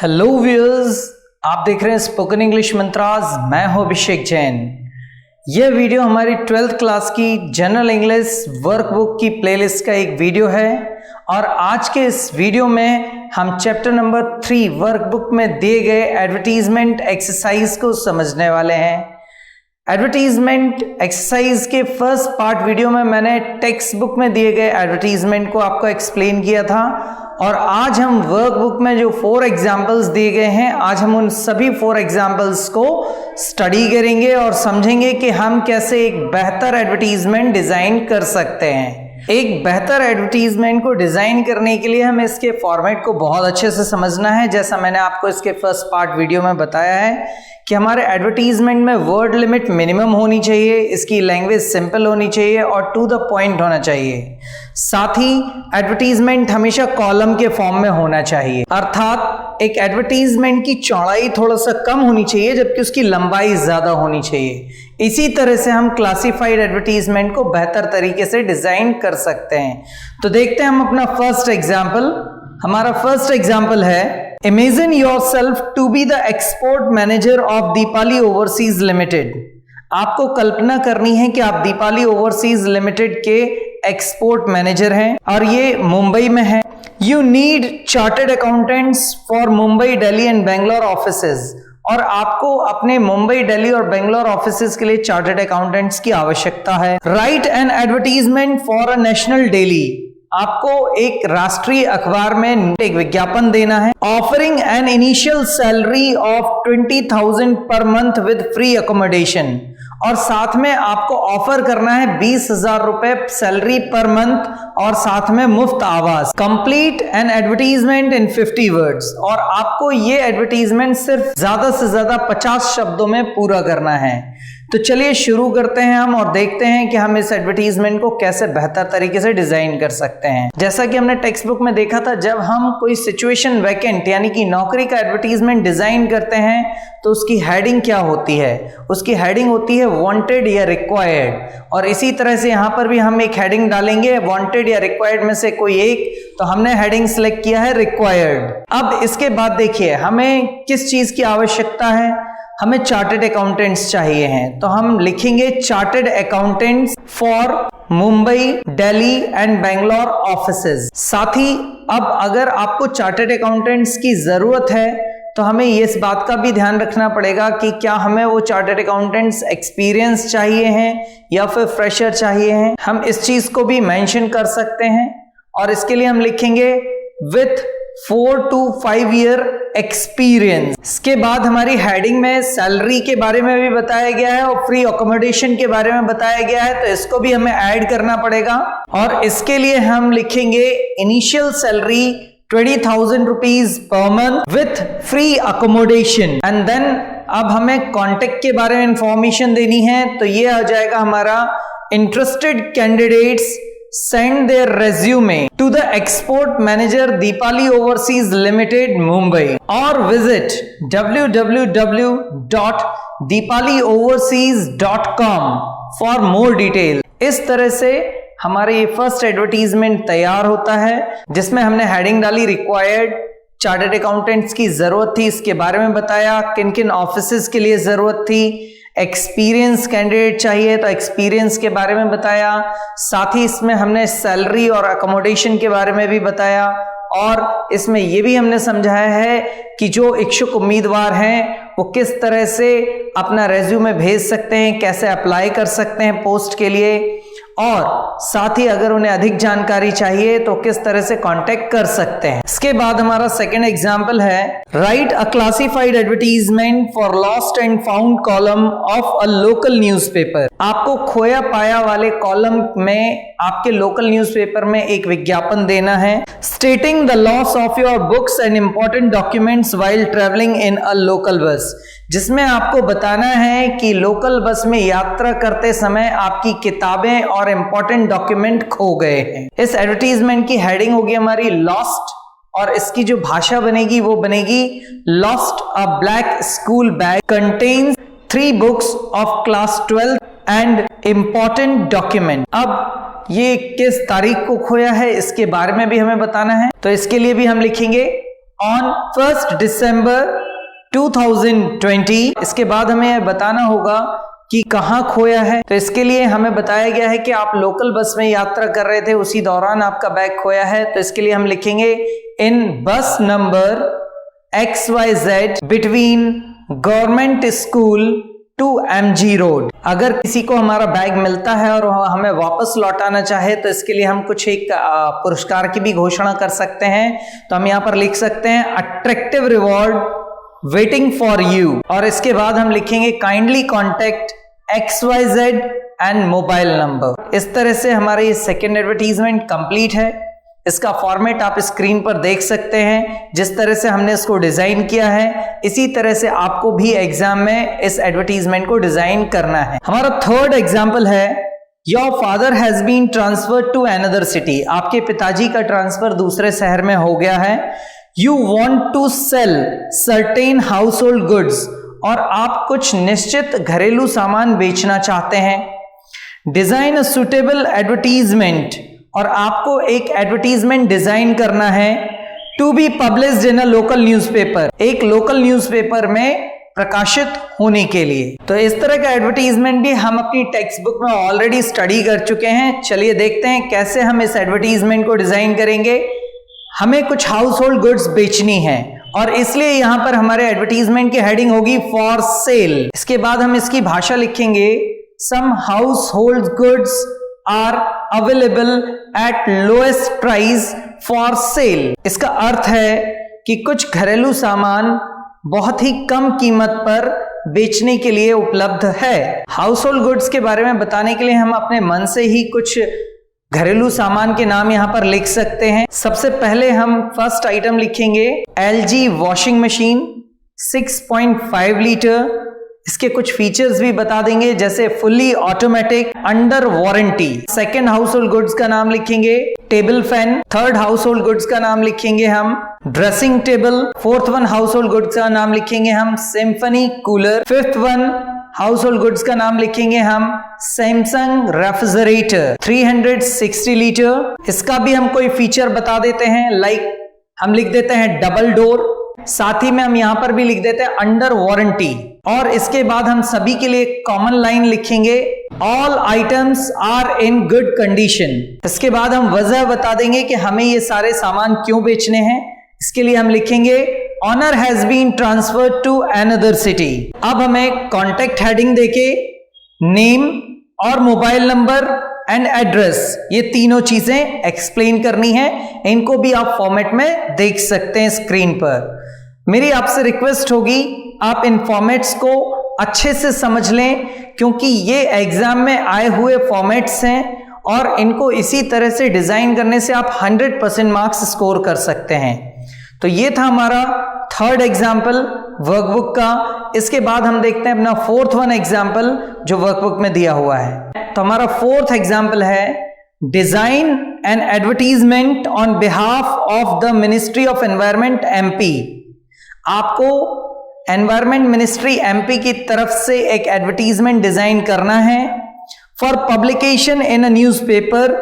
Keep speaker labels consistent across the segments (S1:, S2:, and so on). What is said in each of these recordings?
S1: Hello viewers, आप देख रहे हैं स्पोकन इंग्लिश मंत्राज। मैं हूं अभिषेक जैन। यह वीडियो हमारी 12th क्लास की जनरल इंग्लिश वर्कबुक की प्लेलिस्ट का एक वीडियो है और आज के इस वीडियो में हम चैप्टर नंबर 3 वर्कबुक में दिए गए एडवर्टीजमेंट एक्सरसाइज को समझने वाले हैं। एडवर्टीजमेंट एक्सरसाइज के फर्स्ट पार्ट वीडियो में मैंने टेक्स्ट बुक में दिए गए एडवर्टीजमेंट को आपको एक्सप्लेन किया था और आज हम वर्कबुक में जो 4 एग्जाम्पल्स दिए गए हैं, आज हम उन सभी 4 एग्जाम्पल्स को स्टडी करेंगे और समझेंगे कि हम कैसे एक बेहतर एडवर्टीजमेंट डिजाइन कर सकते हैं। एक बेहतर एडवर्टीजमेंट को डिजाइन करने के लिए हमें इसके फॉर्मेट को बहुत अच्छे से समझना है। जैसा मैंने आपको इसके फर्स्ट पार्ट वीडियो में बताया है कि हमारे एडवर्टीजमेंट में वर्ड लिमिट मिनिमम होनी चाहिए, इसकी लैंग्वेज सिंपल होनी चाहिए और टू द पॉइंट होना चाहिए। साथ ही एडवर्टीजमेंट हमेशा कॉलम के फॉर्म में होना चाहिए, अर्थात एक एडवर्टीजमेंट की चौड़ाई थोड़ा सा कम होनी चाहिए जबकि उसकी लंबाई ज्यादा होनी चाहिए। इसी तरह से हम क्लासिफाइड एडवर्टीजमेंट को बेहतर तरीके से डिजाइन कर सकते हैं। तो देखते हैं हम अपना फर्स्ट एग्जाम्पल। हमारा फर्स्ट एग्जाम्पल है, Imagine yourself to be the export manager of Deepali overseas limited. आपको कल्पना करनी है कि आप दीपाली ओवरसीज लिमिटेड के एक्सपोर्ट मैनेजर हैं और ये मुंबई में है। You need chartered accountants for Mumbai, Delhi and Bangalore offices, और आपको अपने मुंबई, दिल्ली और बेंगलोर ऑफिसेज के लिए चार्टर्ड अकाउंटेंट्स की आवश्यकता है। Write an advertisement for a national daily, आपको एक राष्ट्रीय अखबार में एक विज्ञापन देना है। Offering an initial salary of 20,000 per month with free accommodation, और साथ में आपको ऑफर करना है 20,000 रुपए सैलरी पर मंथ और साथ में मुफ्त आवास। कंप्लीट एन एडवर्टीजमेंट इन 50 वर्ड्स, और आपको ये एडवर्टीजमेंट सिर्फ ज्यादा से ज्यादा 50 शब्दों में पूरा करना है। तो चलिए शुरू करते हैं हम और देखते हैं कि हम इस एडवर्टीजमेंट को कैसे बेहतर तरीके से डिजाइन कर सकते हैं। जैसा कि हमने टेक्स्ट बुक में देखा था, जब हम कोई सिचुएशन वैकेंट यानी कि नौकरी का एडवर्टीजमेंट डिजाइन करते हैं तो उसकी हेडिंग क्या होती है? उसकी हेडिंग होती है वांटेड या रिक्वायर्ड, और इसी तरह से यहाँ पर भी हम एक हेडिंग डालेंगे, वांटेड या रिक्वायर्ड में से कोई एक। तो हमने हेडिंग सिलेक्ट किया है रिक्वायर्ड। अब इसके बाद देखिए हमें किस चीज की आवश्यकता है, हमें चार्टर्ड अकाउंटेंट्स चाहिए हैं। तो हम लिखेंगे chartered accountants for Mumbai, Delhi and Bangalore offices. साथ ही अब अगर आपको चार्टर्ड अकाउंटेंट्स की जरूरत है तो हमें इस बात का भी ध्यान रखना पड़ेगा कि क्या हमें वो चार्टर्ड अकाउंटेंट्स एक्सपीरियंस चाहिए हैं या फिर फ्रेशर चाहिए हैं। हम इस चीज को भी मेंशन कर सकते हैं और इसके लिए हम लिखेंगे विथ 4 to 5 ईयर एक्सपीरियंस। इसके बाद हमारी हेडिंग में सैलरी के बारे में भी बताया गया है और फ्री अकोमोडेशन के बारे में बताया गया है, तो इसको भी हमें ऐड करना पड़ेगा। और इसके लिए हम लिखेंगे initial salary 20,000 rupees per month with free accommodation. And then अब हमें कॉन्टेक्ट के बारे में इंफॉर्मेशन देनी है, तो ये आ जाएगा हमारा interested candidates send their resume to the export manager Deepali Overseas Limited Mumbai or visit www.deepalioverseas.com for more detail। इस तरह से हमारे ये फर्स्ट एडवर्टीजमेंट तैयार होता है जिसमें हमने हेडिंग डाली रिक्वायर्ड, चार्टर्ड अकाउंटेंट्स की जरूरत थी, इसके बारे में बताया, किन किन ऑफिसेज के लिए जरूरत थी, एक्सपीरियंस कैंडिडेट चाहिए तो एक्सपीरियंस के बारे में बताया, साथ ही इसमें हमने सैलरी और अकोमोडेशन के बारे में भी बताया, और इसमें यह भी हमने समझाया है कि जो इच्छुक उम्मीदवार हैं वो किस तरह से अपना रेज्यूमे भेज सकते हैं, कैसे अप्लाई कर सकते हैं पोस्ट के लिए, और साथ ही अगर उन्हें अधिक जानकारी चाहिए तो किस तरह से कांटेक्ट कर सकते हैं। इसके बाद हमारा सेकंड एग्जांपल है, right a classified advertisement for lost and found column of a local newspaper. आपको खोया पाया वाले कॉलम में आपके लोकल न्यूज़पेपर में एक विज्ञापन देना है। Stating the loss of your books and important documents while travelling in a local bus, जिसमें आपको बताना है कि लोकल बस में यात्रा करते समय आपकी किताबें और इंपॉर्टेंट डॉक्यूमेंट खो गए हैं। इस एडवर्टीजमेंट की हेडिंग होगी हमारी लॉस्ट, और इसकी जो भाषा बनेगी वो बनेगी lost a black school bag contains 3 books of class 12 and important document. अब ये किस तारीख को खोया है इसके बारे में भी हमें बताना है, तो इसके लिए भी हम लिखेंगे ऑन 1 दिसंबर 2020। इसके बाद हमें यह बताना होगा कि कहाँ खोया है। तो इसके लिए हमें बताया गया है कि आप लोकल बस में यात्रा कर रहे थे, उसी दौरान आपका बैग खोया है। तो इसके लिए हम लिखेंगे in bus number XYZ between government school to MG road. अगर किसी को हमारा बैग मिलता है और हमें वापस लौटाना चाहे तो इसके लिए हम कुछ एक पुरस्कार की भी घोषणा कर सकते हैं। तो हम यहाँ पर लिख सकते हैं attractive reward waiting for you, और इसके बाद हम लिखेंगे kindly contact XYZ and mobile number. इस तरह से हमारा ये सेकेंड एडवर्टीजमेंट कंप्लीट है। इसका फॉर्मेट आप स्क्रीन पर देख सकते हैं। जिस तरह से हमने इसको डिजाइन किया है, इसी तरह से आपको भी एग्जाम में इस एडवर्टीजमेंट को डिजाइन करना है। हमारा थर्ड एग्जाम्पल है your father has been transferred to another city. आपके पिताजी का ट्रांसफर दूसरे शहर में हो गया है। You want to sell certain household goods, और आप कुछ निश्चित घरेलू सामान बेचना चाहते हैं। डिजाइन अ सुटेबल एडवर्टीजमेंट, और आपको एक एडवर्टीजमेंट डिजाइन करना है to be published in a local newspaper, एक लोकल न्यूज़पेपर में प्रकाशित होने के लिए। तो इस तरह का एडवर्टीजमेंट भी हम अपनी टेक्स्ट बुक में ऑलरेडी स्टडी कर चुके हैं। चलिए देखते हैं कैसे हम इस एडवर्टीजमेंट को डिजाइन करेंगे। हमें कुछ हाउस होल्ड गुड्स बेचनी है और इसलिए यहां पर हमारे एडवर्टीजमेंट की हेडिंग होगी फॉर सेल। इसके बाद हम इसकी भाषा लिखेंगे some household goods are available at lowest price for sale. इसका अर्थ है कि कुछ घरेलू सामान बहुत ही कम कीमत पर बेचने के लिए उपलब्ध है। हाउस होल्ड गुड्स के बारे में बताने के लिए हम अपने मन से ही कुछ घरेलू सामान के नाम यहां पर लिख सकते हैं। सबसे पहले हम फर्स्ट आइटम लिखेंगे LG वॉशिंग मशीन 6.5 लीटर। इसके कुछ फीचर्स भी बता देंगे, जैसे fully automatic, under warranty. Second house hold goods का नाम लिखेंगे table fan. Third house hold goods का नाम लिखेंगे हम dressing table. Fourth one house hold goods का नाम लिखेंगे हम symphony cooler. Fifth one house hold goods का नाम लिखेंगे हम सैमसंग रेफ्रिजरेटर 360 लीटर। इसका भी हम कोई फीचर बता देते हैं, लाइक हम लिख देते हैं डबल डोर। साथ ही में हम यहां पर भी लिख देते हैं अंडर वारंटी। और इसके बाद हम सभी के लिए कॉमन लाइन लिखेंगे all items are in good condition. इसके बाद हम वजह बता देंगे कि हमें ये सारे सामान क्यों बेचने हैं। इसके लिए हम लिखेंगे owner has been transferred to another city. अब हमें कॉन्टेक्ट हेडिंग देके नेम और मोबाइल नंबर एंड एड्रेस, ये तीनों चीजें एक्सप्लेन करनी है। इनको भी आप फॉर्मेट में देख सकते हैं स्क्रीन पर। मेरी आपसे रिक्वेस्ट होगी आप इन फॉर्मेट्स को अच्छे से समझ लें, क्योंकि ये एग्जाम में आए हुए फॉर्मेट्स हैं और इनको इसी तरह से डिजाइन करने से आप 100% मार्क्स स्कोर कर सकते हैं। तो ये था हमारा थर्ड एग्जाम्पल वर्कबुक का। इसके बाद हम देखते हैं अपना फोर्थ वन एग्जाम्पल जो वर्कबुक में दिया हुआ है। तो हमारा फोर्थ एग्जाम्पल है design an advertisement on behalf of the ministry of environment MP। आपको एनवायरमेंट मिनिस्ट्री MP की तरफ से एक एडवर्टीजमेंट डिजाइन करना है for publication in a newspaper,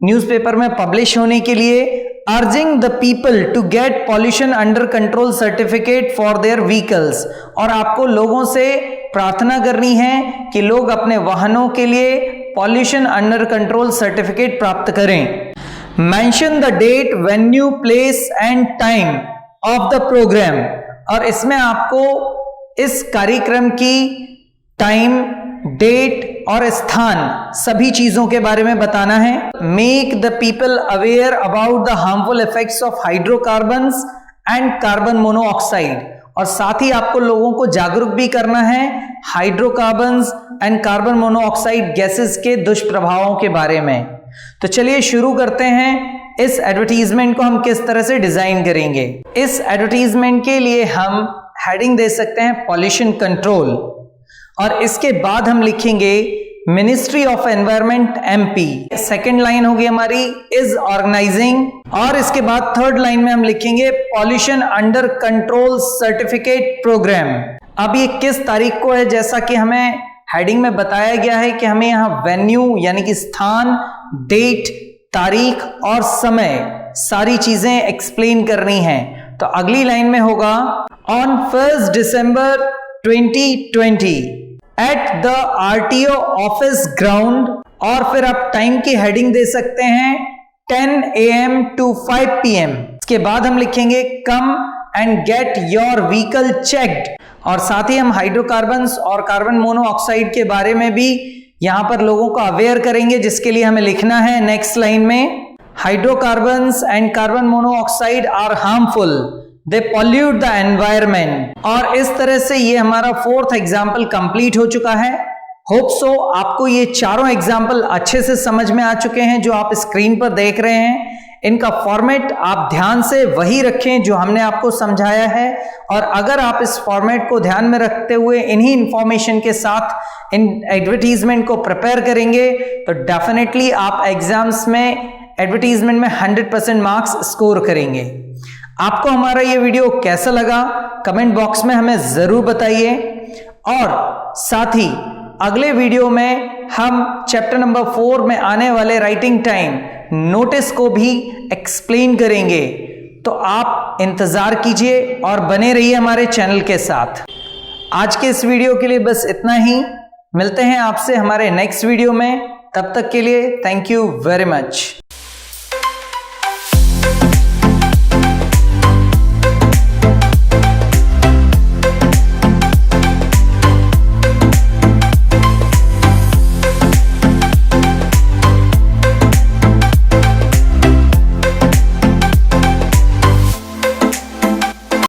S1: newspaper में पब्लिश होने के लिए। Urging the people to get pollution under control certificate for their vehicles, और आपको लोगों से प्रार्थना करनी है कि लोग अपने वाहनों के लिए पॉल्यूशन अंडर कंट्रोल सर्टिफिकेट प्राप्त करें। Mention the date, venue, place and time of the program, और इसमें आपको इस कार्यक्रम की टाइम, डेट और स्थान सभी चीजों के बारे में बताना है। Make the people aware about the harmful effects of hydrocarbons and carbon monoxide, और साथ ही आपको लोगों को जागरूक भी करना है hydrocarbons and carbon monoxide gases के दुष्प्रभावों के बारे में। तो चलिए शुरू करते हैं। इस एडवर्टीजमेंट को हम किस तरह से डिजाइन करेंगे। इस एडवर्टीजमेंट के लिए हम हेडिंग दे सकते हैं पॉल्यूशन कंट्रोल, और इसके बाद हम लिखेंगे ministry of environment MP। Second line होगी हमारी इज ऑर्गेनाइजिंग, और इसके बाद थर्ड लाइन में हम लिखेंगे pollution under control certificate program. अब ये किस तारीख को है, जैसा कि हमें हेडिंग में बताया गया है कि हमें यहाँ वेन्यू यानी कि स्थान, डेट, तारीख और समय सारी चीजें एक्सप्लेन करनी है। तो अगली लाइन में होगा on 1 December 2020 at the RTO office ground, और फिर आप टाइम की हेडिंग दे सकते हैं 10 AM to 5 PM। इसके बाद हम लिखेंगे come and get your vehicle checked, और साथ ही हम हाइड्रोकार्बन्स और कार्बन मोनोऑक्साइड के बारे में भी यहां पर लोगों को अवेयर करेंगे, जिसके लिए हमें लिखना है नेक्स्ट लाइन में hydrocarbons and carbon monoxide are harmful, they pollute the environment. और इस तरह से ये हमारा 4th एग्जाम्पल कंप्लीट हो चुका है। होप सो आपको ये चारों एग्जाम्पल अच्छे से समझ में आ चुके हैं जो आप स्क्रीन पर देख रहे हैं। इनका फॉर्मेट आप ध्यान से वही रखें जो हमने आपको समझाया है, और अगर आप इस फॉर्मेट को ध्यान में रखते हुए इन्हीं इंफॉर्मेशन के साथ इन एडवर्टीजमेंट को प्रिपेयर करेंगे तो डेफिनेटली आप एग्जाम्स में एडवर्टीजमेंट में 100% मार्क्स स्कोर करेंगे। आपको हमारा ये वीडियो कैसा लगा कमेंट बॉक्स में हमें जरूर बताइए, और साथ ही अगले वीडियो में हम चैप्टर नंबर 4 में आने वाले राइटिंग टाइम नोटिस को भी एक्सप्लेन करेंगे। तो आप इंतजार कीजिए और बने रहिए हमारे चैनल के साथ। आज के इस वीडियो के लिए बस इतना ही। मिलते हैं आपसे हमारे नेक्स्ट वीडियो में, तब तक के लिए थैंक यू वेरी मच।